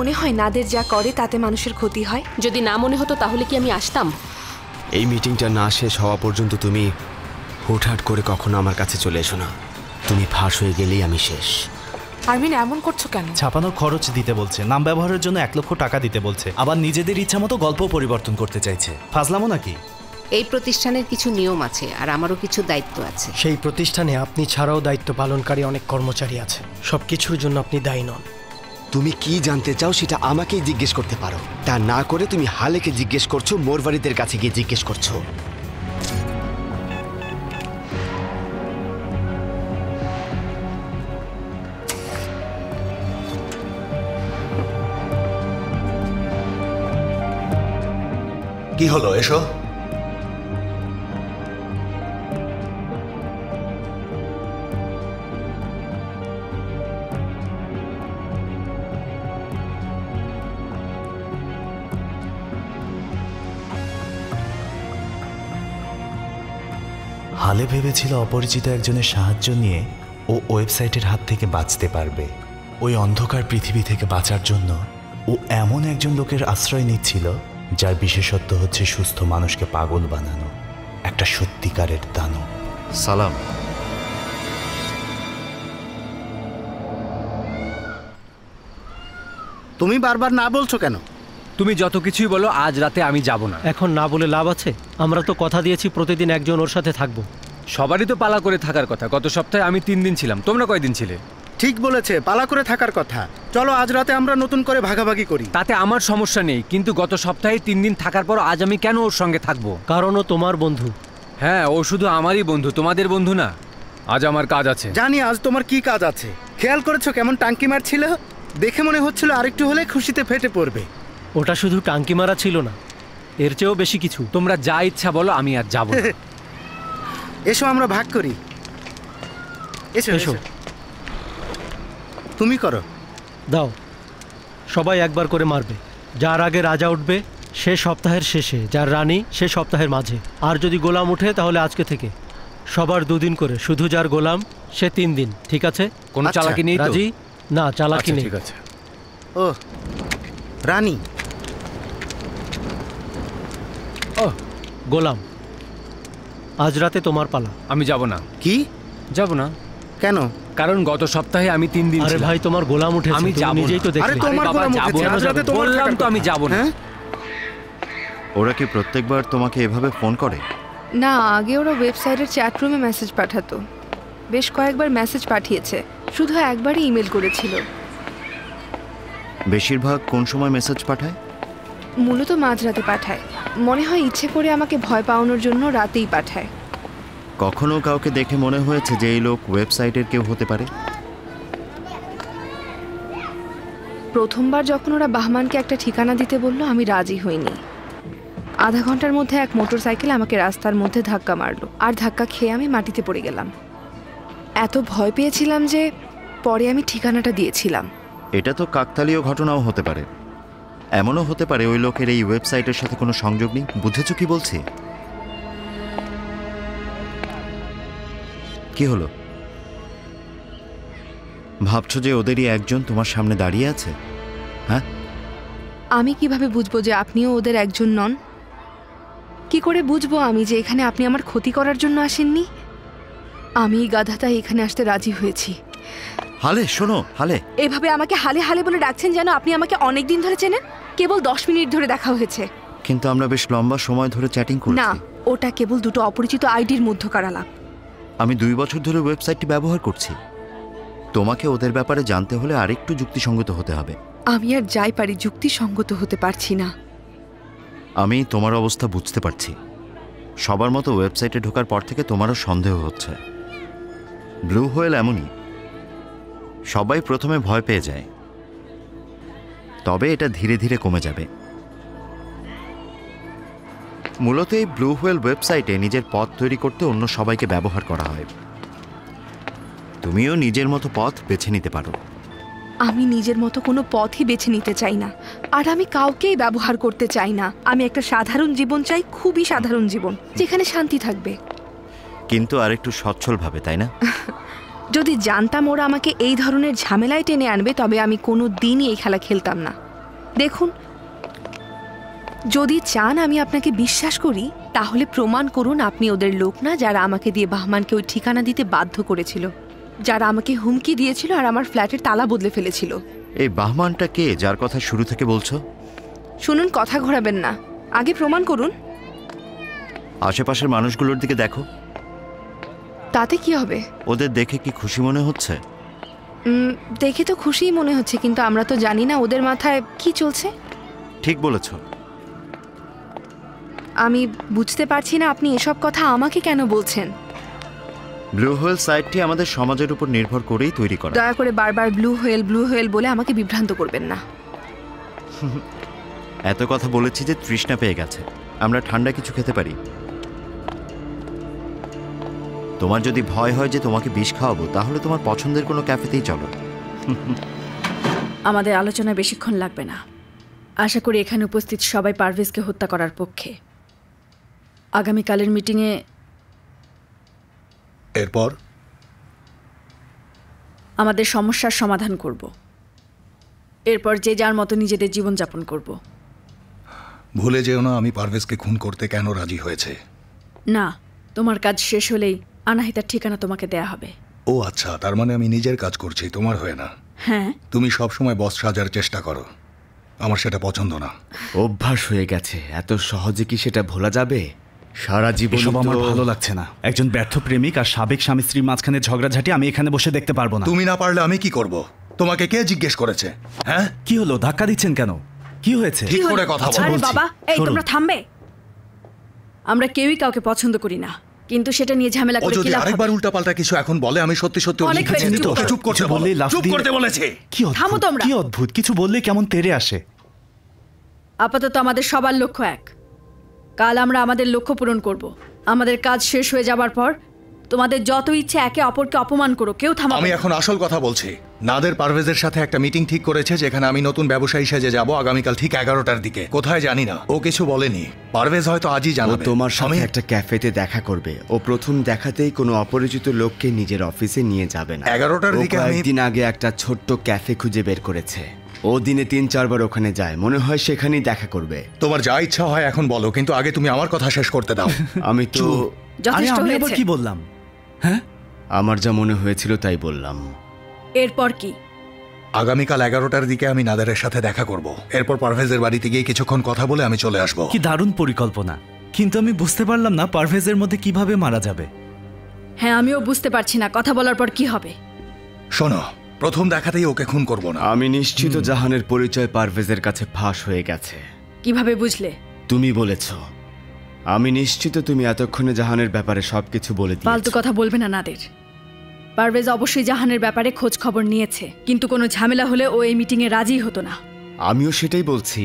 মনে হয় নাদের যা করে তাতে মানুষের ক্ষতি হয়? যদি না মনে হতো তাহলে কি আমি আসতাম? এই মিটিংটা না শেষ হওয়া পর্যন্ত তুমি হুটহাট করে কখনো আমার কাছে চলে এসো না। তুমি ফাঁস হয়ে গেলেই আমি শেষ। আরমিন এমন করছো কেন? ছাপানোর খরচ দিতে বলছে, নাম ব্যবহারের জন্য 1 লক্ষ টাকা দিতে বলছে, আবার নিজেদের ইচ্ছা মতো গল্প পরিবর্তন করতে চাইছে। ফাজলামো নাকি? এই প্রতিষ্ঠানের কিছু নিয়ম আছে আর আমারও কিছু দায়িত্ব আছে। সেই প্রতিষ্ঠানে আপনি ছাড়াও দায়িত্ব পালনকারী অনেক কর্মচারী আছে, সবকিছুর জন্য আপনি দায়ী নন। তুমি কি জানতে চাও সেটা আমাকেই জিজ্ঞেস করতে পারো, তা না করে তুমি হালেকে জিজ্ঞেস করছো, মোরবাড়িদের কাছে গিয়ে জিজ্ঞেস করছো। কি হলো, এসো। হালে ভেবেছিল অপরিচিত একজনের সাহায্য নিয়ে ও ওয়েবসাইটের হাত থেকে বাঁচতে পারবে। ওই অন্ধকার পৃথিবী থেকে বাঁচার জন্য ও এমন একজন লোকের আশ্রয় নিচ্ছিল যার বিশেষত্ব হচ্ছে সুস্থ মানুষকে পাগল বানানো, একটা সত্যিকারের দানব। সালাম। তুমি বারবার না বলছো কেন? তুমি যত কিছুই বলো, আজ রাতে আমি যাব না। এখন না বলে লাভ আছে? আমরা তো কথা দিয়েছি প্রতিদিন একজন ওর সাথে থাকবো। সবারই তো পালা করে থাকার কথা। গত সপ্তাহে আমি 3 দিন ছিলাম, তোমরা কয়দিন ছিলে? ঠিক বলেছে, পালা করে থাকার কথা। চলো আজ রাতে আমরা নতুন করে ভাগাভাগি করি। তাতে আমার সমস্যা নেই, কিন্তু গত সপ্তাহে 3 দিন থাকার পর আজ আমি কেন ওর সঙ্গে থাকবো? কারণ ও তোমার বন্ধু। হ্যাঁ, ও শুধু আমারই বন্ধু, তোমাদের বন্ধু না। আজ আমার কাজ আছে। জানি আজ তোমার কি কাজ আছে। খেয়াল করেছো কেমন টাঙ্কি মারছিল? দেখে মনে হচ্ছিল আরেকটু হলে খুশিতে ফেটে পড়বে। ওটা শুধু টাঙ্কি মারা ছিল না, এর চেয়েও বেশি কিছু। তোমরা যা ইচ্ছা বলো, আমি আর যাব না। এসো আমরা ভাগ করি। এসো এসো। তুমি করো। দাও, সবাই একবার করে মারবে। যার আগে রাজা উঠবে সে সপ্তাহের শেষে, যার রানী সে সপ্তাহের মাঝে। আর যদি গোলাম উঠে তাহলে আজকে থেকে। সবার 2 দিন করে, শুধু যার গোলাম সে 3 দিন। ঠিক আছে? কোনো চালাকি নেই তো? রাজি? না, চালাকি নেই। ঠিক আছে। ও রানী। ও গোলাম, আজ রাতে তোমার পালা। আমি যাব না। কি? যাব না কেন? কারণ গত সপ্তাহে আমি 3 দিন আরে ভাই, তোমার গোলাম উঠেছে, আমি তুমি নিজেই তো দেখলে। আরে তোমার গোলাম উঠেছে, আজ রাতে তোমার বললাম তো আমি যাব না। ওরা কি প্রত্যেকবার তোমাকে এভাবে ফোন করে? না, আগে ওরা ওয়েবসাইটের চ্যাট রুমে মেসেজ পাঠাতো। বেশ কয়েকবার মেসেজ পাঠিয়েছে, শুধু একবারই ইমেল করেছিল। বেশিরভাগ কোন সময় মেসেজ পাঠায়? মূলত মাঝরাতে পাঠায়। মনে হয় ইচ্ছে করে আমাকে ভয় পাওয়ানোর জন্য রাতেই পাঠায়। কখনো কাউকে দেখে মনে হয়েছে যে এই লোক ওয়েবসাইটের কেউ হতে পারে? প্রথমবার যখন ওরা বাহমানকে একটা ঠিকানা দিতে বলল, আমি রাজি হইনি। আধা ঘন্টার মধ্যে এক মোটরসাইকেল আমাকে রাস্তার মধ্যে ধাক্কা মারলো, আর ধাক্কা খেয়ে আমি মাটিতে পড়ে গেলাম। এত ভয় পেয়েছিলাম যে পরে আমি ঠিকানাটা দিয়েছিলাম। এটা তো কাকতালীয় ঘটনাও হতে পারে। এমনও হতে পারে ওই লোকের এই ওয়েবসাইটের সাথে কোনো সংযোগ নেই। বুঝেছো কি বলছি? কি হলো? ভাবছো যে ওদেরই একজন তোমার সামনে দাঁড়িয়ে আছে? হ্যাঁ, আমি কিভাবে বুঝবো যে আপনিও ওদের একজন নন? কি করে বুঝবো আমি যে এখানে আপনি আমার ক্ষতি করার জন্য আসেননি? আমি গাধাটাই এখানে আসতে রাজি হয়েছি। হালে শোনো, হালে। এভাবে আমাকে হালে হালে বলে ডাকছেন যেন আপনি আমাকে অনেক দিন ধরে চেনেন। কেবল 10 মিনিট ধরে দেখা হয়েছে। কিন্তু আমরা বেশ লম্বা সময় ধরে চ্যাটিং করেছি। না, ওটা কেবল 2টো অপরিচিত আইডির মধ্যকার আলাপ। আমি 2 বছর ধরে ওয়েবসাইটটি ব্যবহার করছি। তোমাকে ওদের ব্যাপারে জানতে হলে আরেকটু যুক্তিসঙ্গত হতে হবে। আমি আর যাই পারি যুক্তিসঙ্গত হতে পারছি না। আমি তোমার অবস্থা বুঝতে পারছি। সবার মতো ওয়েবসাইটে ঢোকার পর থেকে তোমারও সন্দেহ হচ্ছে। ব্লু হোয়েল এমনই, সবাই প্রথমে ভয় পেয়ে যায়, তবে এটা ধীরে ধীরে কমে যাবে। মূলত এই ব্লু হোয়েল ওয়েবসাইটে নিজের পথ তৈরি করতে অন্য সবাইকে ব্যবহার করা হয়। তুমিও নিজের মতো পথ বেছে নিতে পারো। আমি নিজের মতো কোনো পথই বেছে নিতে চাই না, আর আমি কাউকেই ব্যবহার করতে চাই না। আমি একটা সাধারণ জীবন চাই, খুবই সাধারণ জীবন, যেখানে শান্তি থাকবে। কিন্তু আরেকটু সচ্ছলভাবে, তাই না? যদি জানতাম ওরা আমাকে এই ধরনের ঝামেলায় টেনে আনবে, তবে আমি কোনো দিনই এই খেলা খেলতাম না। দেখুন, যদি চান আমি আপনাকে বিশ্বাস করি তাহলে প্রমাণ করুন আপনি ওদের লোক না যারা আমাকে দিয়ে বাহমানকে ওই ঠিকানা দিতে বাধ্য করেছিল, যারা আমাকে হুমকি দিয়েছিল আর আমার ফ্ল্যাটের তালা বদলে ফেলেছিল। এই বাহমানটা কে যার কথা শুরু থেকে বলছো? শুনুন, কথা ঘোরাবেন না, আগে প্রমাণ করুন। আশেপাশের মানুষগুলোর দিকে দেখো। তাতে কি হবে? ওদের দেখে কি খুশি মনে হচ্ছে? দেখে তো খুশিই মনে হচ্ছে, কিন্তু আমরা তো জানি না ওদের মাথায় কি চলছে। ঠিক বলেছ। আমি বুঝতে পারছি না আপনি এসব কথা আমাকে কেন বলছেন। ব্লু হোয়েল সাইটটি আমাদের সমাজের উপর নির্ভর করেই তৈরি করা। দয়া করে বারবার ব্লু হোয়েল বলে আমাকে বিভ্রান্ত করবেন না। এত কথা বলেছি যে তৃষ্ণা পেয়ে গেছে। আমরা ঠান্ডা কিছু খেতে পারি? তোমার যদি ভয় হয় যে তোমাকে বিষ খাওয়াবো, তাহলে তোমার পছন্দের কোনো ক্যাফেতেই চলো। আমাদের আলোচনা বেশিক্ষণ লাগবে না। আশা করি এখানে উপস্থিত সবাই পারভেজকে হত্যা করার পক্ষে। আগামীকালের মিটিংয়ে এরপর আমাদের সমস্যার সমাধান করব। এরপর যে যার মতো নিজেদের জীবনযাপন করব। ভুলে যেও না আমি পারভেজকে খুন করতে কেন রাজি হয়েছে। না, তোমার কাজ শেষ হলেই আনাহিতার ঠিকানা তোমাকে দেয়া হবে। ও আচ্ছা, তার মানে আমি নিজের কাজ করছি, তোমার হয়ে না। হ্যাঁ, তুমি সবসময় বস সাজার চেষ্টা করো, আমার সেটা পছন্দ না। অভ্যাস হয়ে গেছে, এত সহজে কি সেটা ভোলা যাবে? সারা জীবন এসব আমার ভালো লাগছে না। একজন ব্যর্থ প্রেমিক আর সাবেক স্বামী স্ত্রীর মাঝখানে ঝগড়াঝাটি আমি এখানে বসে দেখতে পারবো না। তুমি না পারলে আমি কি করব? তোমাকে কে জিজ্ঞেস করেছে? হ্যাঁ, কি হলো? ধাক্কা দিচ্ছেন কেন? কি হয়েছে? ঠিক করে কথা বলো। আরে বাবা, এই তোমরা থামবে। আমরা কেউই কাউকে পছন্দ করি না, কিন্তু সেটা নিয়ে ঝামেলা ও করে যদি কি লাভ হবে? আরেকবার উল্টাপাল্টা কিছু এখন বলে, আমি সত্যি সত্যি অনেক হয়েছে, চুপ করো। চুপ করতে কিছু বললেই লাফ চুপ দিয়ে- করতে বলেছে। কি থামো অদ্ভুত, তোমরা। কি অদ্ভুত, কিছু বললেই কেমন তেড়ে আসে। আপাতত আমাদের সবার লক্ষ্য এক। কাল আমরা আমাদের লক্ষ্য পূরণ করব। আমাদের কাজ শেষ হয়ে যাবার পর তোমাদের যত ইচ্ছে একে অপরকে অপমান করো, কেউ থামাবে আমি না। এখন আসল কথা বলছি। নাদের পারভেজের সাথে একটা মিটিং ঠিক করেছে, যেখানে আমি নতুন ব্যবসায়ী সেজে যাব আগামীকাল ঠিক 11টার দিকে। কোথায় জানি না, ও কিছু বলেনি। পারভেজ হয়তো আজই ও জানাবে। তোমার সাথে আমি একটা ক্যাফেতে দেখা করবে। ও প্রথম দেখাতেই কোনো অপরিচিত লোককে নিজের অফিসে নিয়ে যাবে না। 11টার ও দিকে আমি কয়েকদিন আগে একটা ছোট্ট ক্যাফে খুঁজে বের করেছে। ও দিনে 3-4 বার ওখানে যায়, মনে হয় সেখানেই দেখা করবে। তোমার যা ইচ্ছা হয় এখন বলো, কিন্তু আগে তুমি আমার কথা শেষ করতে দাও। আমি তো আরে যথেষ্ট আমি আবার হয়েছে। কি বললাম? হ্যাঁ, আমার যা মনে হয়েছিল তাই বললাম। এরপর কি? আগামীকাল 11টার দিকে আমি নাদারের সাথে দেখা করব। এরপর পারভেজের বাড়িতে গিয়ে কিছুক্ষণ কথা বলে আমি চলে আসব। কি দারুণ পরিকল্পনা, কিন্তু আমি বুঝতে পারলাম না পারভেজের মধ্যে কিভাবে মারা যাবে। হ্যাঁ, আমিও বুঝতে পারছি না কথা বলার পর কি হবে। শোনো, প্রথম দেখাতেই ওকে খুন করব না। আমি নিশ্চিত জাহানের পরিচয় পারভেজের কাছে ফাঁস হয়ে গেছে। কিভাবে বুঝলে? তুমি বলেছ। আমি নিশ্চিত তুমি এতক্ষণে জাহানের ব্যাপারে সবকিছু বলে ফালতু দিয়েছো। কথা বলবে না নাদের। পারভেজ অবশ্যই জাহানের ব্যাপারে খোঁজ খবর নিয়েছে, কিন্তু কোনো ঝামেলা হলে ও এই মিটিংয়ে রাজি হতো না। আমিও সেটাই বলছি।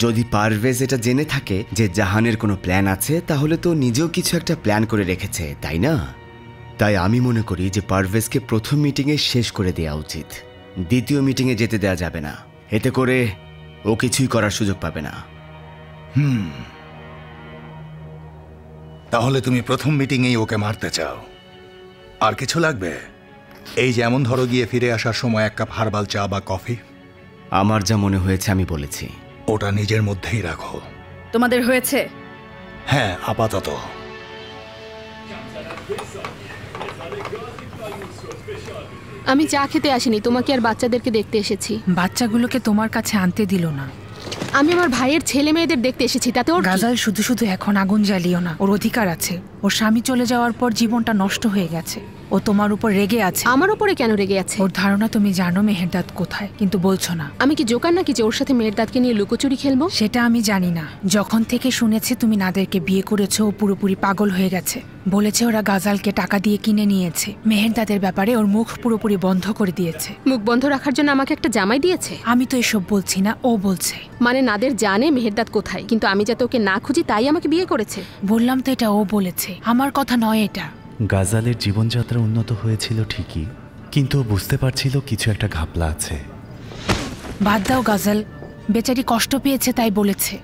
যদি পারভেজ এটা জেনে থাকে যে জাহানের কোনো প্ল্যান আছে, তাহলে তো নিজেও কিছু একটা প্ল্যান করে রেখেছে, তাই না? তাই আমি মনে করি যে পারভেজকে প্রথম মিটিংয়ে শেষ করে দেওয়া উচিত। দ্বিতীয় মিটিংয়ে যেতে দেওয়া যাবে না। এতে করে ও কিছুই করার সুযোগ পাবে না। তাহলে তুমি প্রথম মিটিংয়েই ওকে মারতে চাও? আর কিছু লাগবে? এই যেমন ধরো গিয়ে ফিরে আসার সময় 1 কাপ হার্বাল চা বা কফি। আমার যা মনে হয়েছে আমি বলেছি। ওটা নিজের মধ্যেই রাখো। তোমাদের হয়েছে? হ্যাঁ, আপাতত। আমি চা খেতে আসিনি, তোমাকে আর বাচ্চাদেরকে দেখতে এসেছি। বাচ্চাগুলোকে তোমার কাছে আনতে দিল না। আমি আমার ভাইয়ের ছেলে মেয়েদের দেখতে এসেছি, তাতে ওর কি? গাজাল, শুধু শুধু এখন আগুন জ্বালিও না। ওর অধিকার আছে। ওর স্বামী চলে যাওয়ার পর জীবনটা নষ্ট হয়ে গেছে। ও তোমার উপর রেগে আছে। আমার উপরে কেন রেগে আছে? ওর ধারণা তুমি জানো মেহেরদাদ কোথায়, কিন্তু বলছো না। আমি কি জোকার নাকি যে ওর সাথে মেহেরদাদকে নিয়ে লুকোচুরি খেলবো? সেটা আমি জানি না। যখন থেকে শুনেছে তুমি নাদেরকে বিয়ে করেছো, ও পুরোপুরি পাগল হয়ে গেছে। বলেছে ওরা গাজালকে টাকা দিয়ে কিনে নিয়েছে। মেহেরদাদের ব্যাপারে ওর মুখ পুরোপুরি বন্ধ করে দিয়েছে। মুখ বন্ধ রাখার জন্য আমাকে একটা জামাই দিয়েছে? আমি তো এসব বলছি না, ও বলছে। মানে নাদের জানে মেহেরদাদ কোথায়, কিন্তু আমি যাতে ওকে না খুঁজি তাই আমাকে বিয়ে করেছে? বললাম তো এটা ও বলেছে, আমার কথা নয় এটা। গাজালের জীবনযাত্রা উন্নত হয়েছিল ঠিকই, কিন্তু ও বুঝতে পারছিল কিছু একটা ঘাপলা আছে। বাদ দাও গাজাল, বেচারি কষ্ট পেয়েছে তাই বলেছে।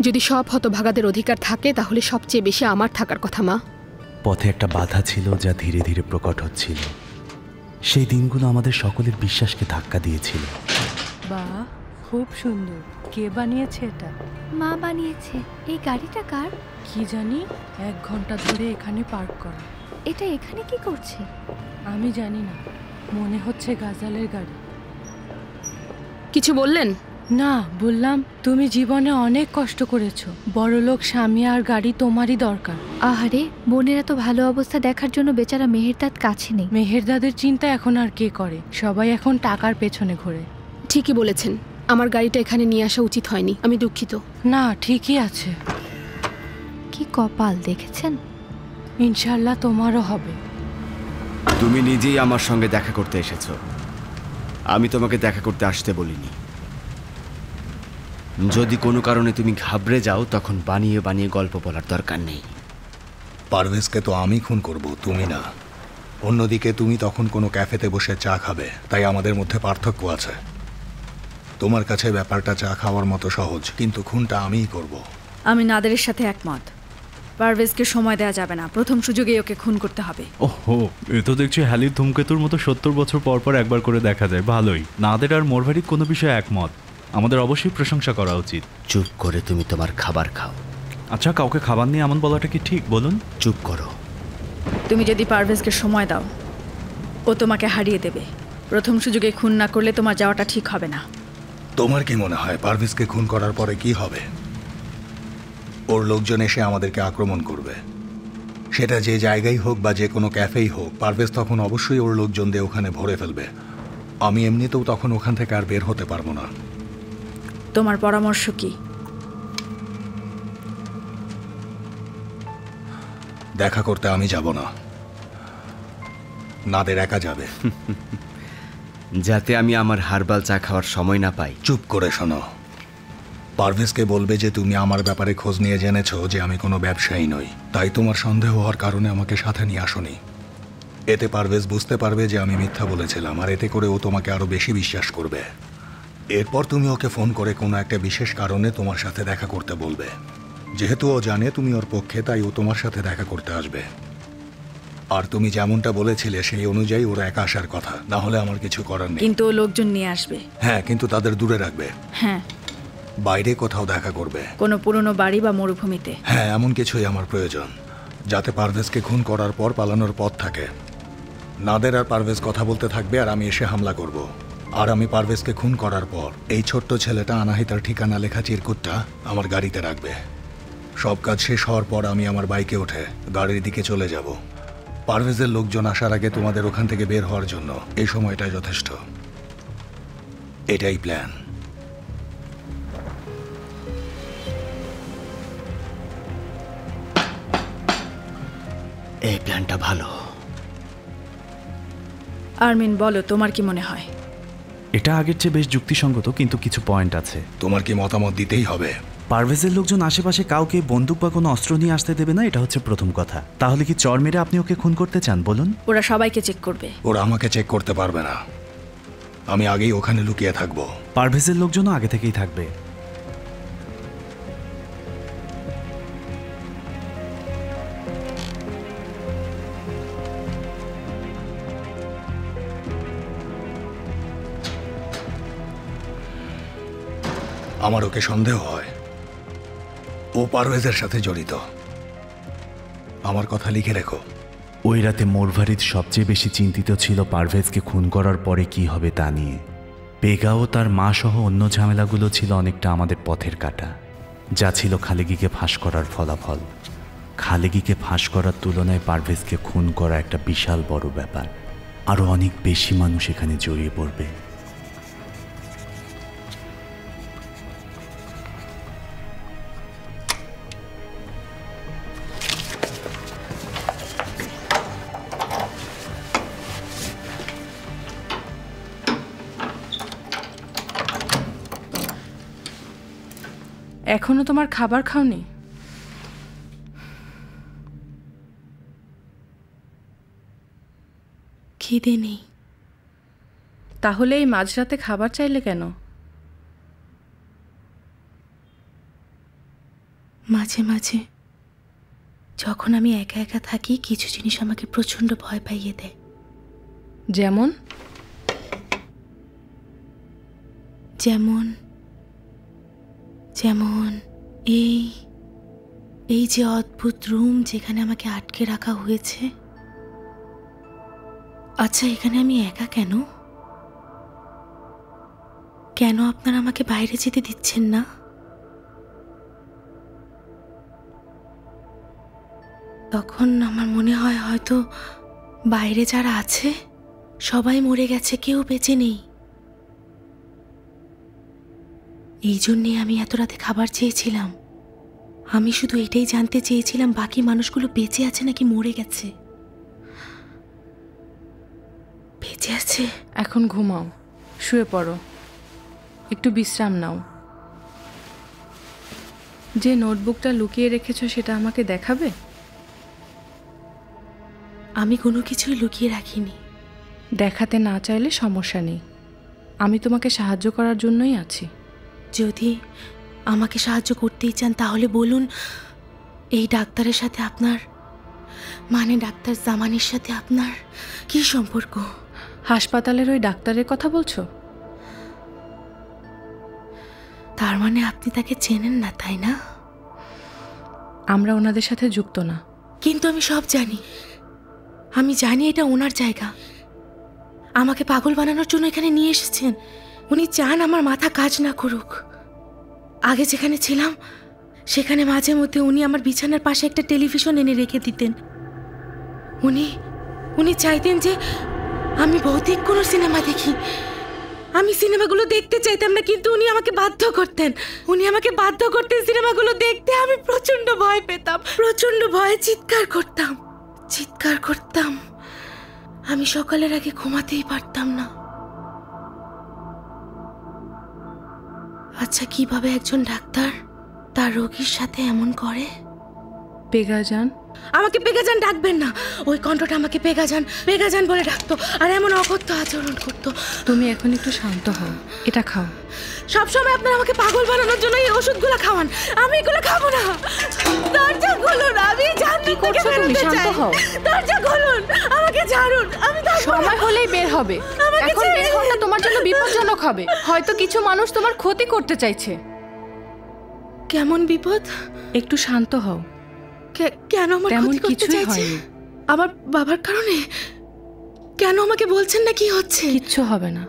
যদি সব হতভাগাদের অধিকার থাকে তাহলে সবচেয়ে বেশি আমার থাকার কথা। মা, পথে একটা বাধা ছিল যা ধীরে ধীরে প্রকট হচ্ছিল। সেই দিনগুলো আমাদের সকলের বিশ্বাসকে ধাক্কা দিয়েছিল। খুব সুন্দর। কে বানিয়েছে এটা? মা বানিয়েছে। এই গাড়িটা কার? কি জানি, 1 ঘন্টা ধরে এখানে পার্ক করা। এটা এখানে কি করছে? আমি জানি না, মনে হচ্ছে গাজালের গাড়ি। কিছু বললেন? না, বললাম তুমি জীবনে অনেক কষ্ট করেছো, বড়লোক স্বামী আর গাড়ি তোমারই দরকার। আহারে, বোনের এত ভালো অবস্থা দেখার জন্য বেচারা মেহেরদাদ কাছে নেই। মেহেরদাদের চিন্তা এখন আর কে করে? সবাই এখন টাকার পেছনে ঘোরে। ঠিকই বলেছেন, আমার গাড়িটা এখানে নিয়ে আসা উচিত হয়নি, আমি দুঃখিত। না, ঠিকই আছে। কি কপাল দেখেছেন? ইনশাল্লাহ তোমারও হবে। তুমি নিজেই আমার সঙ্গে দেখা করতে এসেছো, আমি তোমাকে দেখা করতে আসতে বলিনি। যদি কোনো কারণে তুমি ঘাবড়ে যাও তখন বানিয়ে বানিয়ে গল্প বলার দরকার নেই। পারভেজকে তো আমি খুন করব, তুমি না। অন্যদিকে তুমি তখন কোনো ক্যাফেতে বসে চা খাবে, তাই আমাদের মধ্যে পার্থক্য আছে। তোমার কাছে ব্যাপারটা চা খাওয়ার মতো সহজ, কিন্তু খুনটা আমিই করব। আমি নাদেরের সাথে একমত। পারভেজকে সময় দেওয়া যাবে না, প্রথম সুযোগেই ওকে খুন করতে হবে। ওহো, এ তো দেখছি হ্যালির ধূমকেতুর মতো 70 বছর পর পর একবার করে দেখা যায়। ভালোই। নাদের আর মোরভারিত কোনো বিষয়ে একমত, আমাদের অবশ্যই প্রশংসা করা উচিত। চুপ করে তুমি তোমার খাবার খাও। আচ্ছা, কাউকে খাবার নিয়ে এমন বলাটা কি ঠিক বলুন? চুপ করো। তুমি যদি পারভেজকে সময় দাও, ও তোমাকে হারিয়ে দেবে। প্রথম সুযোগে খুন না করলে তোমার যাওয়াটা ঠিক হবে না। তোমার কি মনে হয় পারভেজকে খুন করার পরে কি হবে? ওর লোকজন এসে আমাদেরকে আক্রমণ করবে, সেটা যে জায়গায় হোক বা যে কোনো ক্যাফেই হোক। পারভেজ তখন অবশ্যই ওর লোকজন দিয়ে ওখানে ভরে ফেলবে। আমি এমনিতেও তখন ওখান থেকে আর বের হতে পারবো না। তোমার পরামর্শ কি? দেখা করতে আমি যাব না, নাদের একা যাবে। যাতে আমি আমার হারবাল চা খাওয়ার সময় না পাই। চুপ করে শোনো, পারভেজকে বলবে যে তুমি আমার ব্যাপারে খোঁজ নিয়ে জেনেছো যে আমি কোনো ব্যবসায়ী নই, তাই তোমার সন্দেহ হওয়ার কারণে আমাকে সাথে নিয়ে আসোনি। এতে পারভেজ বুঝতে পারবে যে আমি মিথ্যা বলেছিলাম, আর এতে করে ও তোমাকে আরো বেশি বিশ্বাস করবে। এরপর তুমি ওকে ফোন করে কোনো একটা বিশেষ কারণে তোমার সাথে দেখা করতে বলবে। যেহেতু ও জানে তুমি ওর পক্ষে, তাই ও তোমার সাথে দেখা করতে আসবে। আর তুমি যেমনটা বলেছিলে সেই অনুযায়ী ওরা একা আসার কথা, না হলে আমার কিছু করার নেই। কিন্তু ও লোকজন নিয়ে আসবে। হ্যাঁ, কিন্তু তাদের দূরে রাখবে। হ্যাঁ, বাইরে কোথাও দেখা করবে, কোনো পুরনো বাড়ি বা মরুভূমিতে। হ্যাঁ, এমন কিছুই আমার প্রয়োজন, যাতে পারভেজকে খুন করার পর পালানোর পথ থাকে। নাদের আর পারভেজ কথা বলতে থাকবে আর আমি এসে হামলা করব। আর আমি পারভেজকে খুন করার পর এই ছোট্ট ছেলেটা আনাহিতার ঠিকানা লেখা চিরকুটটা আমার গাড়িতে রাখবে। সব কাজ শেষ হওয়ার পর আমি আমার বাইকে উঠে গাড়ির দিকে চলে যাব। পারভেজের লোকজন আসার আগে তোমাদের ওখান থেকে বের হওয়ার জন্য এই সময়টা যথেষ্ট। এটাই প্ল্যান। এই প্ল্যানটা ভালো। আরমিন, বলো তোমার কি মনে হয়? এটা আগের চেয়ে বেশ যুক্তিসঙ্গত, কিন্তু কিছু পয়েন্ট আছে। তোমার কি মতামত দিতেই হবে? পারভেজের লোকজন আশেপাশে কাউকে বন্দুক বা কোনো অস্ত্র নিয়ে আসতে দেবে না, এটা হচ্ছে প্রথম কথা। তাহলে কি চর মেরে আপনি ওকে খুন করতে চান বলুন? ওরা সবাইকে চেক করবে। ওরা আমাকে চেক করতে পারবে না, আমি আগেই ওখানে লুকিয়ে থাকবো। পারভেজের লোকজনও আগে থেকেই থাকবে। আমার ওকে সন্দেহ হয়, ও পারভেজের সাথে জড়িত। আমার কথা লিখে রেখো। ওই রাতে মোরভারিত সবচেয়ে বেশি চিন্তিত ছিল পারভেজকে খুন করার পরে কি হবে তা নিয়ে। পেগা ও তার মা সহ অন্য ঝামেলাগুলো ছিল অনেকটা আমাদের পথের কাঁটা, যা ছিল খালেগিকে ফাঁস করার ফলাফল। খালেগিকে ফাঁস করার তুলনায় পারভেজকে খুন করা একটা বিশাল বড় ব্যাপার। আরও অনেক বেশি মানুষ এখানে জড়িয়ে পড়বে। এখনো তোমার খাবার খাওনি? খিদে নেই। তাহলে এই মাঝরাতে খাবার চাইলে কেন? মাঝে মাঝে যখন আমি একা একা থাকি, কিছু জিনিস আমাকে প্রচন্ড ভয় পাইয়ে দেয়। যেমন? যেমন যেমন এই যে অদ্ভুত রুম যেখানে আমাকে আটকে রাখা হয়েছে। আচ্ছা, এখানে আমি একা কেন? কেন আপনারা আমাকে বাইরে যেতে দিচ্ছেন না? তখন আমার মনে হয় হয়তো বাইরে যারা আছে সবাই মরে গেছে, কেউ বেঁচে নেই। এই জন্যে আমি এত রাতে খাবার চেয়েছিলাম। আমি শুধু এটাই জানতে চেয়েছিলাম বাকি মানুষগুলো বেঁচে আছে নাকি মরে গেছে। বেঁচে আছে। এখন ঘুমাও, শুয়ে পড়ো, একটু বিশ্রাম নাও। যে নোটবুকটা লুকিয়ে রেখেছো সেটা আমাকে দেখাবে? আমি কোনো কিছুই লুকিয়ে রাখিনি। দেখাতে না চাইলে সমস্যা নেই, আমি তোমাকে সাহায্য করার জন্যই আছি। যদি আমাকে সাহায্য করতেই চান তাহলে বলুন, এই ডাক্তারের সাথে আপনার, মানে ডাক্তার জামানির সাথে আপনার কি সম্পর্ক? হাসপাতালের ওই ডাক্তারের কথা বলছো? তার মানে আপনি তাকে চেনেন না, তাই না? আমরা ওনাদের সাথে যুক্ত না। কিন্তু আমি সব জানি। আমি জানি এটা ওনার জায়গা। আমাকে পাগল বানানোর জন্য এখানে নিয়ে এসেছেন। উনি চান আমার মাথা কাজ না করুক। আগে যেখানে ছিলাম সেখানে মাঝে মধ্যে উনি আমার বিছানার পাশে একটা টেলিভিশন এনে রেখে দিতেন। উনি চাইতেন যে আমি ভৌতিক কোনো সিনেমা দেখি। আমি সিনেমাগুলো দেখতে চাইতাম না, কিন্তু উনি আমাকে বাধ্য করতেন। সিনেমাগুলো দেখতে। আমি প্রচন্ড ভয় পেতাম, প্রচন্ড ভয়ে চিৎকার করতাম। আমি সকালের আগে ঘুমাতেই পারতাম না। আচ্ছা, কিভাবে একজন ডাক্তার তার রোগীর সাথে এমন করে? পেগাজান। আমাকে পেগাজান ডাকবেন না। ওই কণ্ঠটা আমাকে পেগাজান বলে ডাকতো আর এমন অকথ্য আচরণ করতো। তুমি এখন একটু শান্ত হও, এটা খাও। সবসময় আপনারা আমাকে পাগল বানানোর জন্য এই ওষুধগুলো খাওয়ান। আমি এগুলো খাবো না। দরজা খুলুন, আমি জানতে করছি। তুমি শান্ত হও। দরজা খুলুন, আমাকে ছাড়ুন। আমি সময় হলেই বের হবে। এখন বের হওয়াটা তোমার জন্য বিপজ্জনক হবে। হয়তো কিছু মানুষ তোমার ক্ষতি করতে চাইছে। কেমন বিপদ? একটু শান্ত হও। কেন আমার ক্ষতি করতে চাইছে? আমার বাবার কারণে? কেন আমাকে বলছেন না কি হচ্ছে? কিচ্ছু হবে না।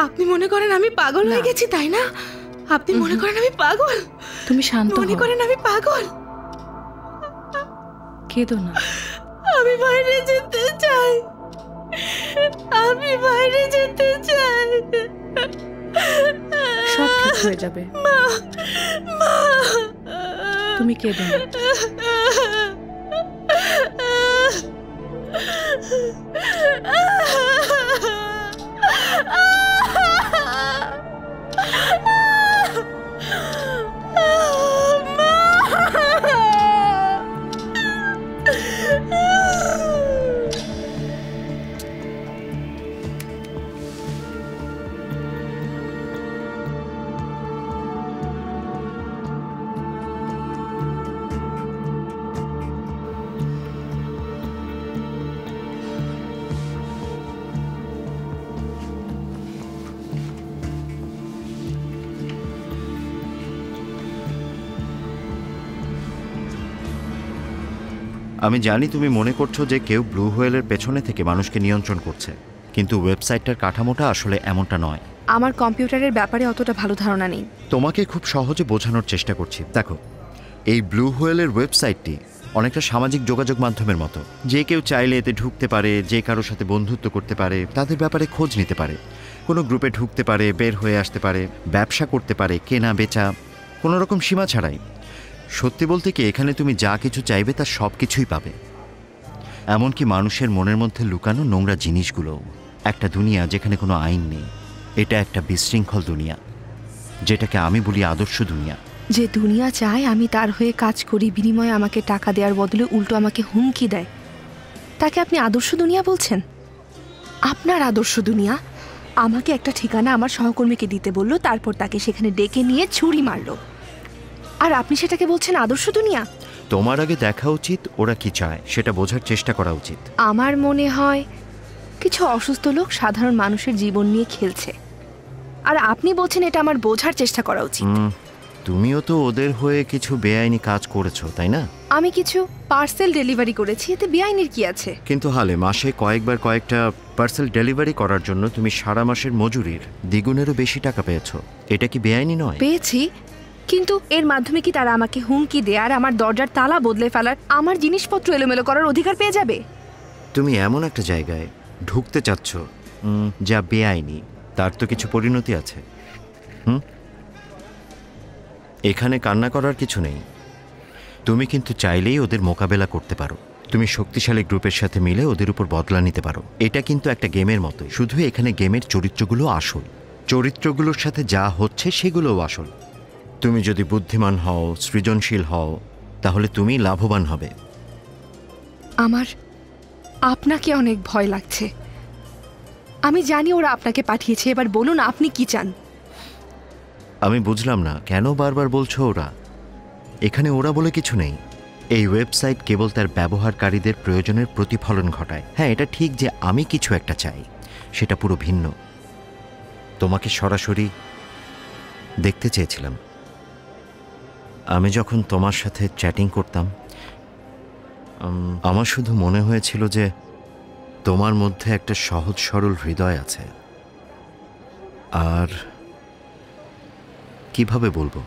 আপনি মনে করেন আমি পাগল হয়ে গেছি, তাই না? আপনি মনে করেন আমি পাগল? তুমি শান্ত হও। মনে করেন আমি পাগল? কেঁদো না। আমি বাইরে যেতে চাই। সব ঠিক হয়ে যাবে। মা, তুমি কেঁদো না। আমি জানি তুমি মনে করছো যে কেউ ব্লু হোয়েলের পেছনে থেকে মানুষকে নিয়ন্ত্রণ করছে, কিন্তু ওয়েবসাইটটার কাঠামোটা আসলে এমনটা নয়। আমার কম্পিউটারের ব্যাপারে অতটা ভালো ধারণা নেই। তোমাকে খুব সহজে বোঝানোর চেষ্টা করছি। দেখো, এই ব্লু হোয়েলের ওয়েবসাইটটি অনেকটা সামাজিক যোগাযোগ মাধ্যমের মতো। যে কেউ চাইলে এতে ঢুকতে পারে, যে কারোর সাথে বন্ধুত্ব করতে পারে, তাদের ব্যাপারে খোঁজ নিতে পারে, কোনো গ্রুপে ঢুকতে পারে, বের হয়ে আসতে পারে, ব্যবসা করতে পারে, কেনা বেচা, কোনো রকম সীমা ছাড়াই। সত্যি বলতে কি, এখানে তুমি যা কিছু চাইবে তার সব কিছুই পাবে, এমনকি মানুষের মনের মধ্যে লুকানো নোংরা জিনিসগুলোও। একটা দুনিয়া যেখানে কোনো আইন নেই। এটা একটা বিশৃঙ্খল দুনিয়া, যেটাকে আমি বলি আদর্শ দুনিয়া। যে দুনিয়া চায় আমি তার হয়ে কাজ করি, বিনিময়ে আমাকে টাকা দেওয়ার বদলে উল্টো আমাকে হুমকি দেয়, তাকে আপনি আদর্শ দুনিয়া বলছেন? আপনার আদর্শ দুনিয়া আমাকে একটা ঠিকানা আমার সহকর্মীকে দিতে বলল, তারপর তাকে সেখানে ডেকে নিয়ে ছুরি মারল, আর আপনি সেটাকে বলছেন আদর্শ দুনিয়া? তোমার আগে দেখা উচিত ওরা কি চায়, সেটা বোঝার চেষ্টা করা উচিত। আমার মনে হয় কিছু অসুস্থ লোক সাধারণ মানুষের জীবন নিয়ে খেলছে, আর আপনি বলছেন এটা আমার বোঝার চেষ্টা করা উচিত। তুমিও তো ওদের হয়ে কিছু বেআইনি কাজ করেছো, তাই না? আমি কিছু পার্সেল ডেলিভারি করেছি, এতে বেআইনির কি আছে? কিন্তু হালে মাসে কয়েকটা পার্সেল ডেলিভারি করার জন্য তুমি সারা মাসের মজুরির দ্বিগুণেরও বেশি টাকা পেয়েছো। এটা কি বেআইনি নয়? পেয়েছি, কিন্তু এর মাধ্যমে কি তারা আমাকে হুমকি দেয়ার, আমার দরজার তালা বদলে ফেলার, আমার জিনিসপত্র এলোমেলো করার অধিকার পেয়ে যাবে? তুমি এমন একটা জায়গায় ঢুকতে চাচ্ছ যা বেআইনি, তার তো কিছু পরিণতি আছে। এখানে কান্না করার কিছু নেই। তুমি কিন্তু চাইলেই ওদের মোকাবেলা করতে পারো। তুমি শক্তিশালী গ্রুপের সাথে মিলে ওদের উপর বদলা নিতে পারো। এটা কিন্তু একটা গেমের মতোই, শুধু এখানে গেমের চরিত্রগুলো আসল, চরিত্রগুলোর সাথে যা হচ্ছে সেগুলোও আসল। তুমি যদি বুদ্ধিমান হও, সৃজনশীল হও, তাহলে তুমি লাভবান হবে। আমার আপনাকে অনেক ভয় লাগছে। আমি জানি ওরা আপনাকে পাঠিয়েছে, এবার বলুন আপনি কি চান? আমি বুঝলাম না কেন বারবার বলছো ওরা। এখানে ওরা বলে কিছু নেই। এই ওয়েবসাইট কেবল তার ব্যবহারকারীদের প্রয়োজনের প্রতিফলন ঘটায়। হ্যাঁ, এটা ঠিক যে আমি কিছু একটা চাই, সেটা পুরো ভিন্ন। তোমাকে সরাসরি দেখতে চেয়েছিলাম। আমি যখন তোমার সাথে চ্যাটিং করতাম, আমার শুধু মনে হয়েছিল যে তোমার মধ্যে একটা সহজ সরল হৃদয় আছে। আর কিভাবে বলবো,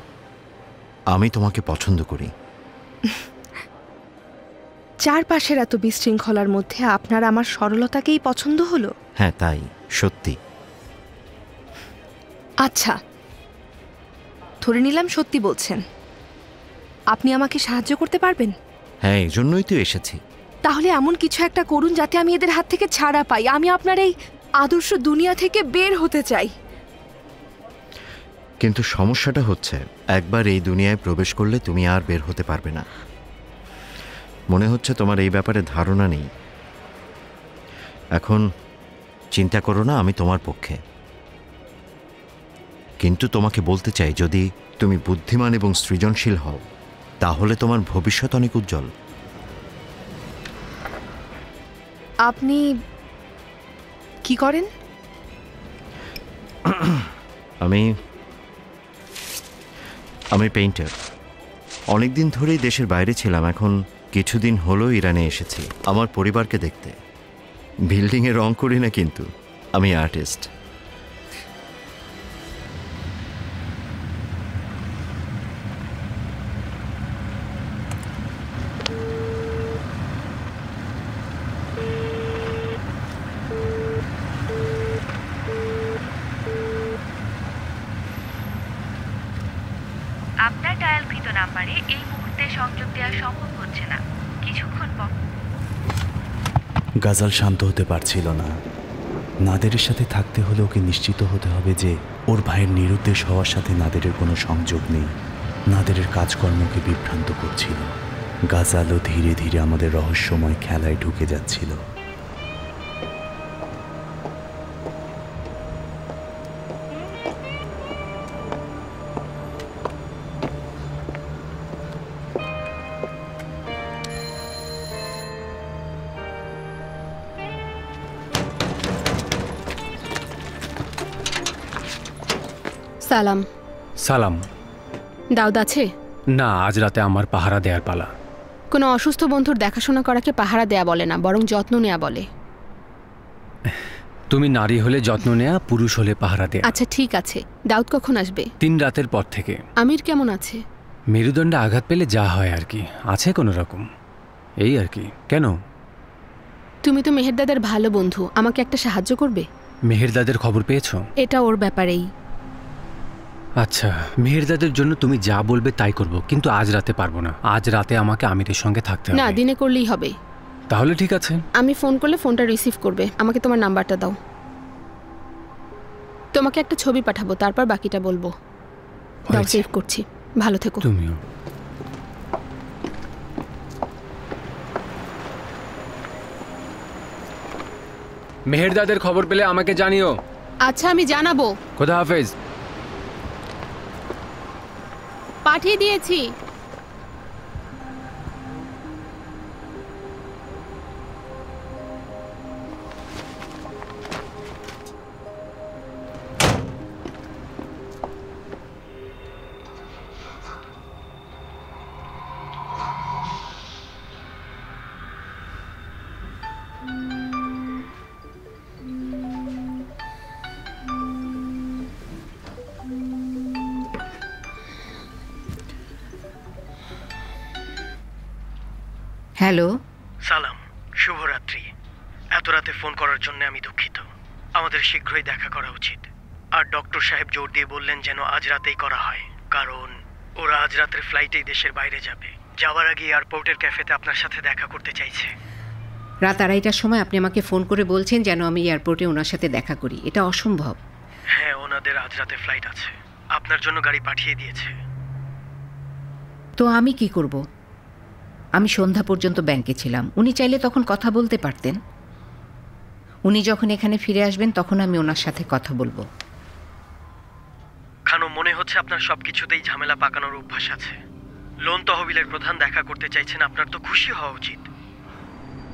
আমি তোমাকে পছন্দ করি। চারপাশের এত বিশৃঙ্খলার মধ্যে আপনার আমার সরলতাকেই পছন্দ হলো? হ্যাঁ, তাই সত্যি। আচ্ছা, ধরে নিলাম সত্যি বলছেন। আপনি আমাকে সাহায্য করতে পারবেন? হ্যাঁ, এই জন্যই তো এসেছি। তাহলে এমন কিছু একটা করুন যাতে আমি এদের হাত থেকে ছাড়া পাই। আমি আপনার এই আদর্শ দুনিয়া থেকে বের হতে চাই। কিন্তু সমস্যাটা হচ্ছে, একবার এই দুনিয়ায় প্রবেশ করলে তুমি আর বের হতে পারবে না। মনে হচ্ছে তোমার এই ব্যাপারে ধারণা নেই। এখন চিন্তা করো না, আমি তোমার পক্ষে। কিন্তু তোমাকে বলতে চাই, যদি তুমি বুদ্ধিমান এবং সৃজনশীল হও, তাহলে তোমার ভবিষ্যৎ অনেক উজ্জ্বল। আপনি কি করেন? আমি পেইন্টার। অনেকদিন ধরেই দেশের বাইরে ছিলাম, এখন কিছুদিন হলো ইরানে এসেছি আমার পরিবারকে দেখতে। বিল্ডিংয়ে রং করি না, কিন্তু আমি আর্টিস্ট। আপনার ডায়ালকৃত নাম্বারে এই মুহূর্তে সংযোগ দেওয়া সম্ভব হচ্ছে না, কিছুক্ষণ পর। গাজাল শান্ত হতে পারছিল না। নাদেরের সাথে থাকতে হলে ওকে নিশ্চিত হতে হবে যে ওর ভাইয়ের নিরুদ্দেশ হওয়ার সাথে নাদেরের কোনো সংযোগ নেই। নাদেরের কাজকর্মকে বিভ্রান্ত করছিল। গাজালও ধীরে ধীরে আমাদের রহস্যময় খেলায় ঢুকে যাচ্ছিল। সালাম। সালাম। দাউদ আছে? না, আজ রাতে আমার পাহারা দেয়ার পালা। কোনো অসুস্থ বন্ধুর দেখাশোনা করাকে পাহারা দেয়া বলে না, বরং যত্ন নেয়া বলে। তুমি নারী হলে যত্ন নেয়া, পুরুষ হলে পাহারা দেয়া। আচ্ছা ঠিক আছে, দাউদ কখন আসবে? 3 রাতের পর থেকে। আমির কেমন আছে? মেরুদণ্ডে আঘাত পেলে যা হয় আর কি, আছে কোনো রকম, এই আর কি। কেন? তুমি তো মেহেরদাদের ভালো বন্ধু, আমাকে একটা সাহায্য করবে? মেহেরদাদের খবর পেয়েছো? এটা ওর ব্যাপারেই। আচ্ছা, মেহেরদাদের জন্য তুমি যা বলবে তাই করব, কিন্তু আজ রাতে পারবো না। আজ রাতে আমাকে আমিরের সঙ্গে থাকতে হবে। না, দিনে করলেই হবে। তাহলে ঠিক আছে। আমি ফোন করলে ফোনটা রিসিভ করবে। আমাকে তোমার নাম্বারটা দাও। তোমাকে একটা ছবি পাঠাবো, তারপর বাকিটা বলবো। দাও, সেভ করছি। ভালো থেকো। তুমিও। মেহেরদাদের খবর পেলে আমাকে জানিও। আচ্ছা, আমি জানাবো। খোদা হাফেজ। পাঠিয়ে দিয়েছি। হ্যালো। সালাম, শুভরাত্রি। এত রাতে ফোন করার জন্য আমি দুঃখিত। আমাদের শীঘ্রই দেখা করা উচিত। আর ডক্টর সাহেব জোর দিয়ে বললেন যেন আজ রাতেই করা হয়, কারণ ওরা আজ রাতের ফ্লাইটেই দেশের বাইরে যাবে। যাওয়ার আগে এয়ারপোর্টের ক্যাফেতে আপনার সাথে দেখা করতে চাইছে। রাত 2:30টার সময় আপনি আমাকে ফোন করে বলছেন যেন আমি এয়ারপোর্টে ওনার সাথে দেখা করি। এটা অসম্ভব। হ্যাঁ, ওনাদের আজ রাতে ফ্লাইট আছে। আপনার জন্য গাড়ি পাঠিয়ে দিয়েছে। তো আমি কি করব? আমি সন্ধ্যা পর্যন্ত ব্যাংকে ছিলাম। উনি চাইলে তখন কথা বলতে পারতেন। উনি যখন এখানে ফিরে আসবেন তখন আমি ওনার সাথে কথা বলবো। খানম, মনে হচ্ছে আপনার সবকিছুতেই ঝামেলা পাকানোর অভ্যাস আছে। লোন তহবিলের প্রধান দেখা করতে চাইছেন, আপনার তো খুশি হওয়া উচিত।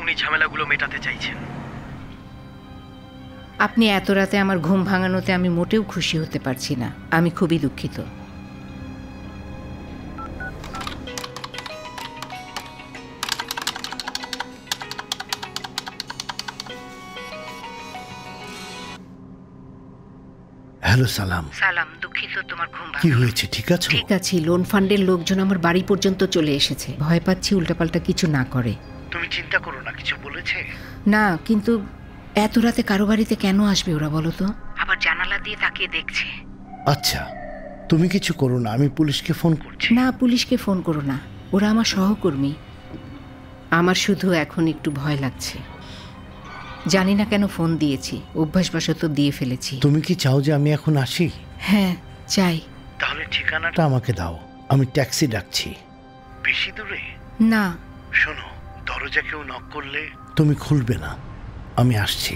উনি ঝামেলাগুলো মেটাতে চাইছেন। আপনি এত রাতে আমার ঘুম ভাঙানোতে আমি মোটেও খুশি হতে পারছি না। আমি খুবই দুঃখিত। হ্যালো সালাম। সালাম, দুঃখিত তোমার ঘুম কি হয়েছে, ঠিক আছো? ঠিক আছে। লোন ফান্ডের লোকজন আমার বাড়ি পর্যন্ত চলে এসেছে। ভয় পাচ্ছি উল্টাপাল্টা কিছু না করে। তুমি চিন্তা করো না, কিছু বলেছে? না, কিন্তু এত রাতে কারো বাড়িতে কেন আসবে ওরা বলো তো? আবার জানালা দিয়ে তাকিয়ে দেখছে। আচ্ছা, তুমি কিছু করো না, আমি পুলিশকে ফোন করছি। না, পুলিশকে ফোন করো না। ওরা আমার সহকর্মী। আমার শুধু এখন একটু ভয় লাগছে। জানি না কেন ফোন দিয়েছি, অভ্যাসবশত দিয়ে ফেলেছি। তুমি কি চাও যে আমি এখন আসি? হ্যাঁ, চাই। তাহলে ঠিকানাটা আমাকে দাও, আমি ট্যাক্সি ডাকছি। বেশি দূরে না। শোনো, দরজা কেউ নক করলে তুমি খুলবে না, আমি আসছি।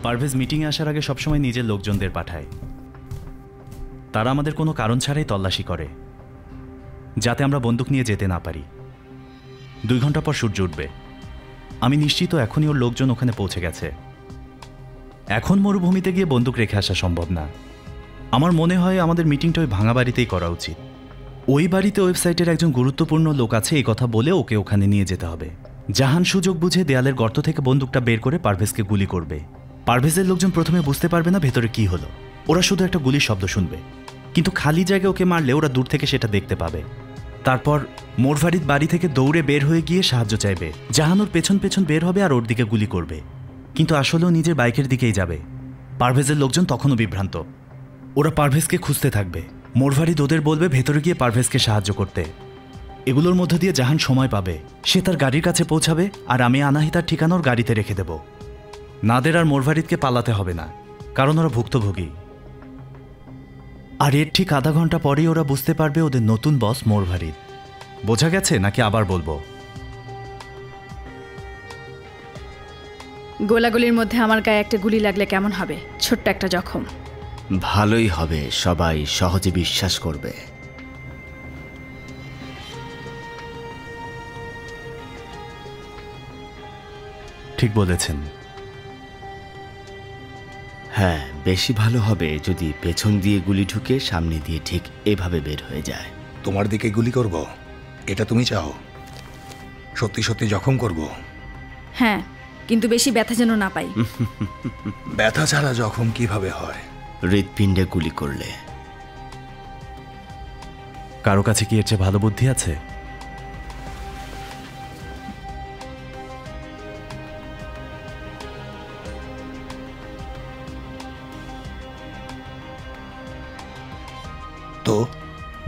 পারভেজ মিটিংয়ে আসার আগে সবসময় নিজের লোকজনদের পাঠায়। তারা আমাদের কোনো কারণ ছাড়াই তল্লাশি করে, যাতে আমরা বন্দুক নিয়ে যেতে না পারি। 2 ঘন্টা পর সূর্য উঠবে। আমি নিশ্চিত এখনই ওর লোকজন ওখানে পৌঁছে গেছে। এখন মরুভূমিতে গিয়ে বন্দুক রেখে আসা সম্ভব না। আমার মনে হয় আমাদের মিটিংটা ওই ভাঙা বাড়িতেই করা উচিত। ওই বাড়িতে ওয়েবসাইটের একজন গুরুত্বপূর্ণ লোক আছে, এই কথা বলে ওকে ওখানে নিয়ে যেতে হবে। জাহান সুযোগ বুঝে দেয়ালের গর্ত থেকে বন্দুকটা বের করে পারভেজকে গুলি করবে। পারভেজের লোকজন প্রথমে বুঝতে পারবে না ভেতরে কি হলো। ওরা শুধু একটা গুলির শব্দ শুনবে, কিন্তু খালি জায়গায় ওকে মারলে ওরা দূর থেকে সেটা দেখতে পাবে। তারপর মোরফারিদ বাড়ি থেকে দৌড়ে বের হয়ে গিয়ে সাহায্য চাইবে। জাহান ওর পেছন পেছন বের হবে আর ওর দিকে গুলি করবে, কিন্তু আসলেও নিজের বাইকের দিকেই যাবে। পারভেজের লোকজন তখনও বিভ্রান্ত। ওরা পারভেজকে খুঁজতে থাকবে। মোরফারিদ ওদের বলবে ভেতরে গিয়ে পারভেজকে সাহায্য করতে। এগুলোর মধ্য দিয়ে জাহান সময় পাবে, সে তার গাড়ির কাছে পৌঁছাবে, আর আমি আনাহিতার ঠিকানার গাড়িতে রেখে দেব। নাদের আর মোরফারিদকে পালাতে হবে না, কারণ ওরা ভুক্তভোগী। আর এর ঠিক আধা ঘন্টা পরেই ওরা বুঝতে পারবে ওদের নতুন বস মোরফারিদ। বোঝা গেছে নাকি আবার বলবো? গোলাগুলির মধ্যে আমার গায়ে একটা গুলি লাগলে কেমন হবে? ছোট্ট একটা জখম। ভালোই হবে, সবাই সহজে বিশ্বাস করবে। ঠিক বলেছেন। হ্যাঁ, বেশি ভালো হবে যদি পেছন দিয়ে গুলি ঢুকে সামনে দিয়ে ঠিক এভাবে বের হয়ে যায়। তোমার দিকে গুলি করব, এটা তুমি চাও? সত্যি সত্যি জখম করব? হ্যাঁ, কিন্তু বেশি ব্যথা যেন না পাই। ব্যথা ছাড়া জখম কিভাবে হয়? হৃৎপিণ্ডে গুলি করলে। কারো কাছে কি এর চেয়ে ভালো বুদ্ধি আছে? তো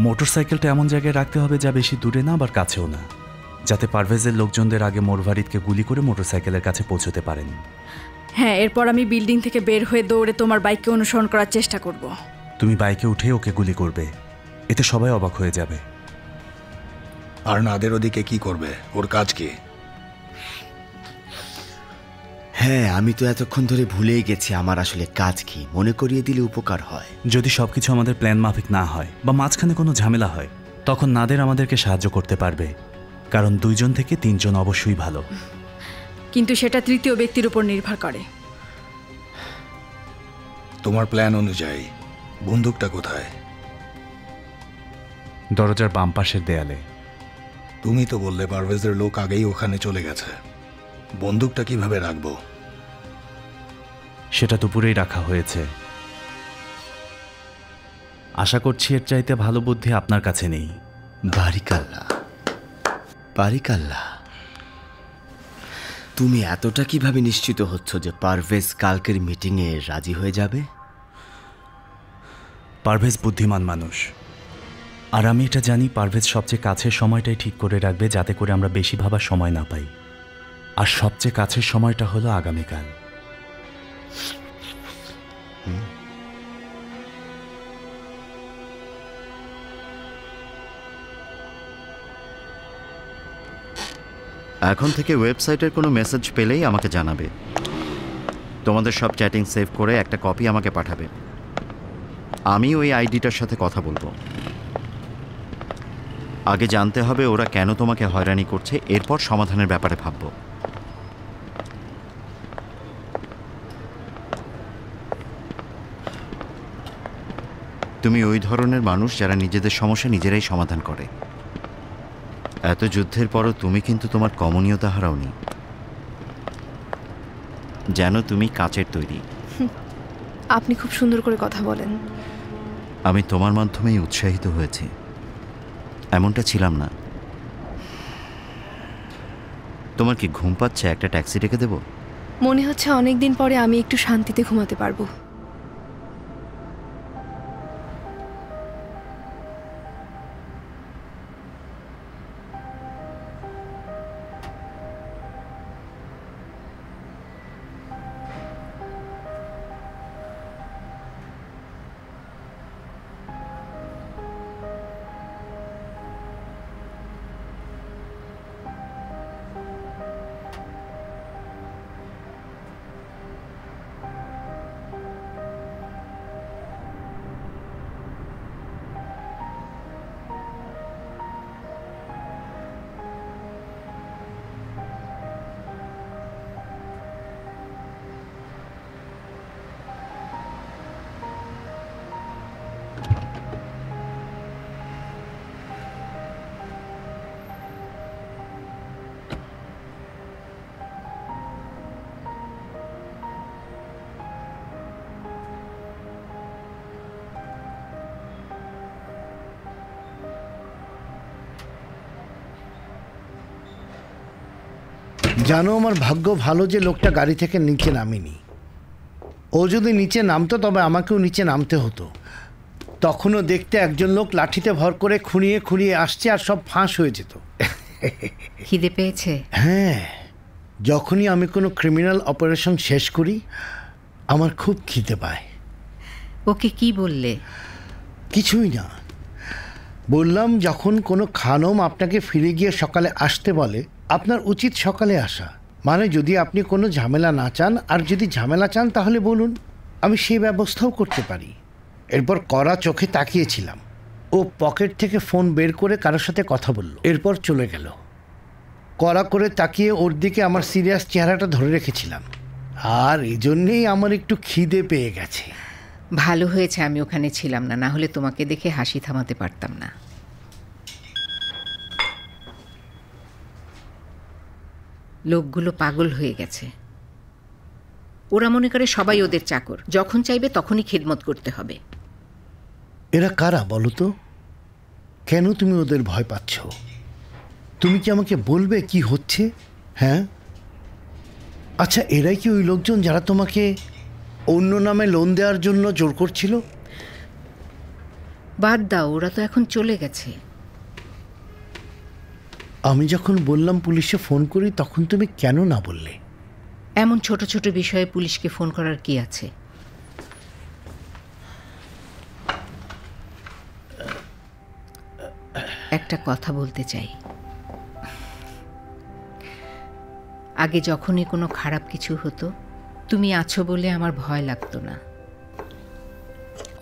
মোটরসাইকেলটা এমন জায়গায় রাখতে হবে যা বেশি দূরে না আবার কাছেও না, যাতে পারভেজের লোকজনদের আগে মোরফারিদকে গুলি করে মোটরসাইকেলের কাছে পৌঁছতে পারেন। হ্যাঁ, এরপর আমি বিল্ডিং থেকে বের হয়ে দৌড়ে তোমার বাইককে অনুসরণ করার চেষ্টা করব। তুমি বাইকে উঠে ওকে গুলি করবে, এতে সবাই অবাক হয়ে যাবে। আর নাদের ওদিকে কি করবে? ওর কাজ কি? হ্যাঁ, আমি তো এতক্ষণ ধরে ভুলেই গেছি আমার আসলে কাজ কি। মনে করিয়ে দিলে উপকার হয়। যদি সবকিছু আমাদের প্ল্যান মাফিক না হয় বা মাঝখানে কোনো ঝামেলা হয়, তখন নাদের আমাদেরকে সাহায্য করতে পারবে, কারণ 2 জন থেকে 3 জন অবশ্যই ভালো। কিন্তু সেটা তৃতীয় ব্যক্তির উপর নির্ভর করে। তোমার প্ল্যান অনুযায়ী বন্দুকটা কোথায়? দরজার বাম পাশের দেয়ালে। তুমি তো বললে পারভেজের লোক আগেই ওখানে চলে গেছে। বন্দুকটা কিভাবে রাখবো? সেটা দুপুরেই রাখা হয়েছে। আশা করছি এর চাইতে ভালো বুদ্ধি আপনার কাছে নেই। বারিকাল্লাহ। বারিকাল্লাহ। তুমি এতটা কিভাবে নিশ্চিত হচ্ছ যে পারভেজ কালকের মিটিংয়ে রাজি হয়ে যাবে? পারভেজ বুদ্ধিমান মানুষ, আর আমি এটা জানি পারভেজ সবচেয়ে কাছের সময়টাই ঠিক করে রাখবে, যাতে করে আমরা বেশি ভাবার সময় না পাই। আর সবচেয়ে কাছের সময়টা হলো আগামীকাল। এখন থেকে ওয়েবসাইটের কোনো মেসেজ পেলেই আমাকে জানাবে। তোমাদের সব চ্যাটিং সেভ করে একটা কপি আমাকে পাঠাবে। আমি ওই আইডিটার সাথে কথা বলবো। আগে জানতে হবে ওরা কেন তোমাকে হয়রানি করছে, এরপর সমাধানের ব্যাপারে ভাববো। তুমি ওই ধরনের মানুষ যারা নিজেদের সমস্যা নিজেরাই সমাধান করে। এত যুদ্ধের পরও তুমি কিন্তু তোমার কমনীয়তা হারাওনি। যেন তুমি কাচের তৈরি। আপনি খুব সুন্দর করে কথা বলেন। আমি তোমার মাধ্যমেই উৎসাহিত হয়েছি, এমনটা ছিলাম না। তোমার কি ঘুম পাচ্ছে? একটা ট্যাক্সি ডেকে দেবো? মনে হচ্ছে অনেকদিন পরে আমি একটু শান্তিতে ঘুমাতে পারবো। জানো, আমার ভাগ্য ভালো যে লোকটা গাড়ি থেকে নিচে নামেনি। ও যদি নিচে নামতো তবে আমাকেও নিচে নামতে হতো। তখনও দেখতে একজন লোক লাঠিতে ভর করে খুঁড়িয়ে খুঁড়িয়ে আসছে আর সব ফাঁস হয়ে যেত। খিদে পেয়েছে? হ্যাঁ, যখনই আমি কোনো ক্রিমিনাল অপারেশন শেষ করি আমার খুব খিদে পায়। ওকে কি বললে? কিছুই না, বললাম যখন কোনো খানম আপনাকে ফিরে গিয়ে সকালে আসতে বলে আপনার উচিত সকালে আসা। মানে যদি আপনি কোনো ঝামেলা না চান, আর যদি ঝামেলা চান তাহলে বলুন, আমি সেই ব্যবস্থাও করতে পারি। এরপর কড়া চোখে তাকিয়েছিলাম। ও পকেট থেকে ফোন বের করে কারোর সাথে কথা বলল, এরপর চলে গেল। কড়া করে তাকিয়ে ওর দিকে আমার সিরিয়াস চেহারাটা ধরে রেখেছিলাম, আর এই জন্যেই আমার একটু খিদে পেয়ে গেছে। ভালো হয়েছে আমি ওখানে ছিলাম না, না হলে তোমাকে দেখে হাসি থামাতে পারতাম না। লোকগুলো পাগল হয়ে গেছে। ওরা মনে করে সবাই ওদের চাকর, যখন চাইবে তখনই খিদমত করতে হবে। এরা কারা বলো তো? কেন তুমি ওদের ভয় পাচ্ছ? তুমি কি আমাকে বলবে কি হচ্ছে? হ্যাঁ, আচ্ছা, এরাই কি ওই লোকজন যারা তোমাকে অন্য নামে লোন দেওয়ার জন্য জোর করছিল? বাদ দাও, ওরা তো এখন চলে গেছে। আমি যখন বললাম পুলিশে ফোন করি তখন তুমি কেন না বললে? এমন ছোট ছোট বিষয়ে পুলিশকে ফোন করার কি আছে? একটা কথা বলতে চাই। আগে যখনই কোনো খারাপ কিছু হতো তুমি আছো বলে আমার ভয় লাগতো না।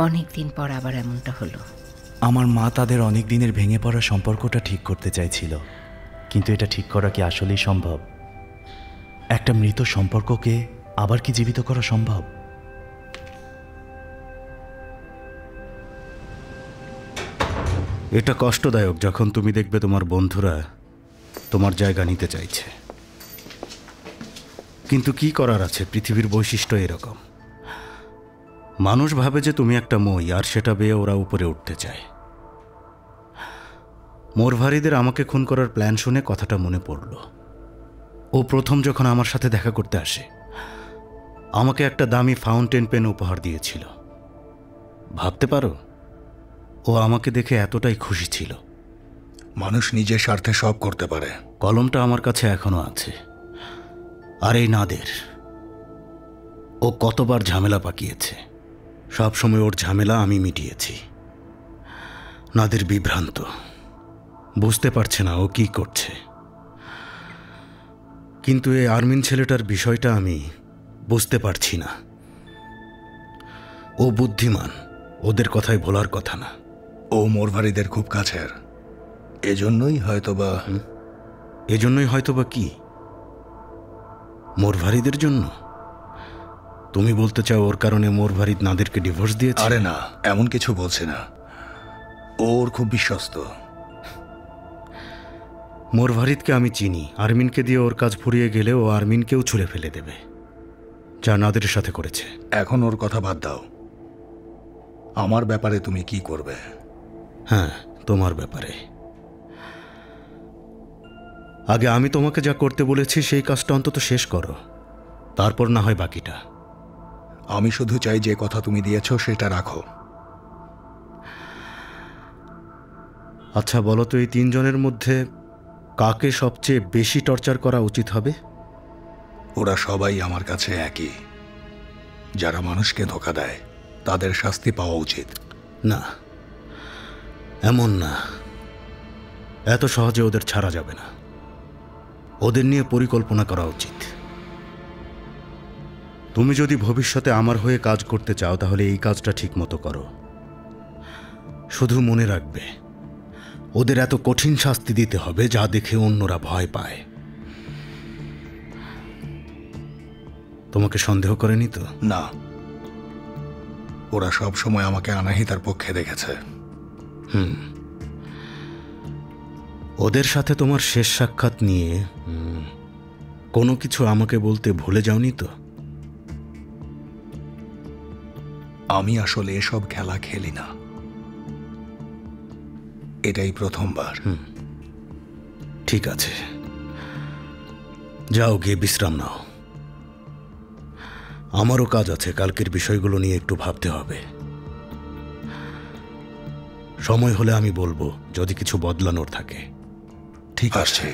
অনেক দিন পর আবার এমনটা হলো। আমার মা তাদের অনেক দিনের ভেঙে পড়া সম্পর্কটা ঠিক করতে চাইছিল, কিন্তু এটা ঠিক করা কি আসলেই সম্ভব? একটা মৃত সম্পর্ককে আবার কি জীবিত করা সম্ভব? এটা কষ্টদায়ক যখন তুমি দেখবে তোমার বন্ধুরা তোমার জায়গা নিতে চাইছে, কিন্তু কি করার আছে, পৃথিবীর বৈশিষ্ট্য এরকম। মানুষ ভাবে যে তুমি একটা মই, আর সেটা বেয়ে ওরা উপরে উঠতে চায়। মোরভারিদের আমাকে খুন করার প্ল্যান শুনে কথাটা মনে পড়ল। ও প্রথম যখন আমার সাথে দেখা করতে আসে আমাকে একটা দামি ফাউন্টেন পেন উপহার দিয়েছিল। ভাবতে পারো ও আমাকে দেখে এতটাই খুশি ছিল। মানুষ নিজের স্বার্থে সব করতে পারে। কলমটা আমার কাছে এখনো আছে। আর এই নাদের, ও কতবার ঝামেলা পাকিয়েছে, সব সময় ওর ঝামেলা আমি মিটিয়েছি। নাদের বিভ্রান্ত, বুঝতে পারছে না ও কি করছে। কিন্তু এই আরমিন ছেলেটার বিষয়টা আমি বুঝতে পারছি না। ও বুদ্ধিমান, ওদের কথাই ভোলার কথা না। ও মোরভারিদের খুব কাছের, এজন্যই হয়তোবা কি? মোরভারিদের জন্য? তুমি বলতে চাও ওর কারণে মোরভারিদ নাদেরকে ডিভোর্স দিয়েছে? আরে না, এমন কিছু বলছে না। ওর খুব বিশ্বস্ত। মোরভারিদকে আমি চিনি। আরমিনকে দিয়ে ওর কাজ ফুরিয়ে গেলে ও আরমিনকেও ছুঁড়ে ফেলে দেবে, যা নাদের সাথে করেছে। এখন ওর কথা বাদ দাও। আমার ব্যাপারে তুমি কি করবে? হ্যাঁ, তোমার ব্যাপারে। আগে আমি তোমাকে যা করতে বলেছি সেই কাজটা অন্তত শেষ করো, তারপর না হয় বাকিটা। আমি শুধু চাই যে কথা তুমি দিয়েছ সেটা রাখো। আচ্ছা বলো তো, এই তিনজনের মধ্যে কাকে সবচেয়ে বেশি টর্চার করা উচিত হবে? ওরা সবাই আমার কাছে একই। যারা মানুষকে ধোঁকা দেয় তাদের শাস্তি পাওয়া উচিত। না, এমন না। এত সহজে ওদের ছাড়া যাবে না। ওদের নিয়ে পরিকল্পনা করা উচিত। তুমি যদি ভবিষ্যতে আমার হয়ে কাজ করতে চাও তাহলে এই কাজটা ঠিক মতো করো। শুধু মনে রাখবে, ওদের এত কঠিন শাস্তি দিতে হবে যা দেখে অন্যরা ভয় পায়। তোমাকে সন্দেহ করেনি তো? না, ওরা সব সময় আমাকে আনাহিতার পক্ষে দেখেছে। ওদের সাথে তোমার শেষ সাক্ষাৎ নিয়ে কোনো কিছু আমাকে বলতে ভুলে যাওনি তো? আমি আসলে এসব খেলা খেলি না, এটাই প্রথমবার। ঠিক আছে, যাও গিয়ে বিশ্রাম নাও। আমারও কাজ আছে, কালকের বিষয়গুলো নিয়ে একটু ভাবতে হবে। সময় হলে আমি বলবো যদি কিছু বদলানোর থাকে। ঠিক আছে।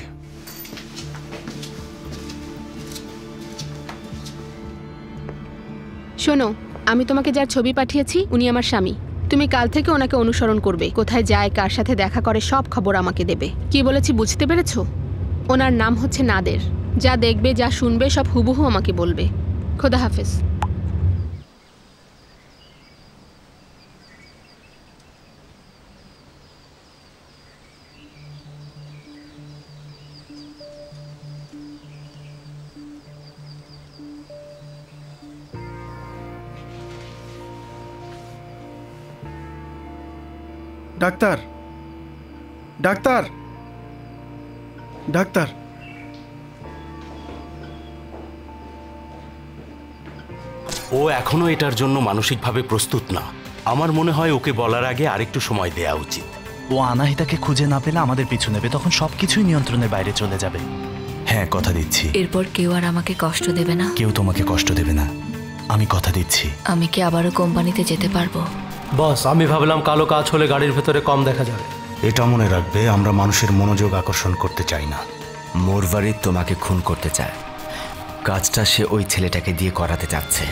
শোনো, আমি তোমাকে যার ছবি পাঠিয়েছি উনি আমার স্বামী। তুমি কাল থেকে ওনাকে অনুসরণ করবে। কোথায় যায়, কার সাথে দেখা করে, সব খবর আমাকে দেবে। কি বলেছি বুঝতে পেরেছো? ওনার নাম হচ্ছে নাদের। যা দেখবে, যা শুনবে সব হুবহু আমাকে বলবে। খোদা হাফেজ। Doctor, doctor, doctor. ও এখনো এটার জন্য মানসিকভাবে প্রস্তুত না। আমার মনে হয় ওকে বলার আগে আরেকটু সময় দেওয়া উচিত। ও আনাহিতাকে খুঁজে না পেলে আমাদের পিছু নেবে, তখন সবকিছুই নিয়ন্ত্রণের বাইরে চলে যাবে। হ্যাঁ, কথা দিচ্ছি। এরপর কেউ আর আমাকে কষ্ট দেবে না। কেউ তোমাকে কষ্ট দেবে না, আমি কথা দিচ্ছি। আমি কি আবারও কোম্পানিতে যেতে পারবো? বস, আমি ভাবলাম কালো কাজ হলে গাড়ির ভেতরে কম দেখা যাবে। এটা মনে রাখবে, আমরা মানুষের মনোযোগ আকর্ষণ করতে চাই না। মোরভারিদ তোমাকে খুন করতে চায়। কাজটা সে ওই ছেলেটাকে দিয়ে করাতে চাচ্ছে।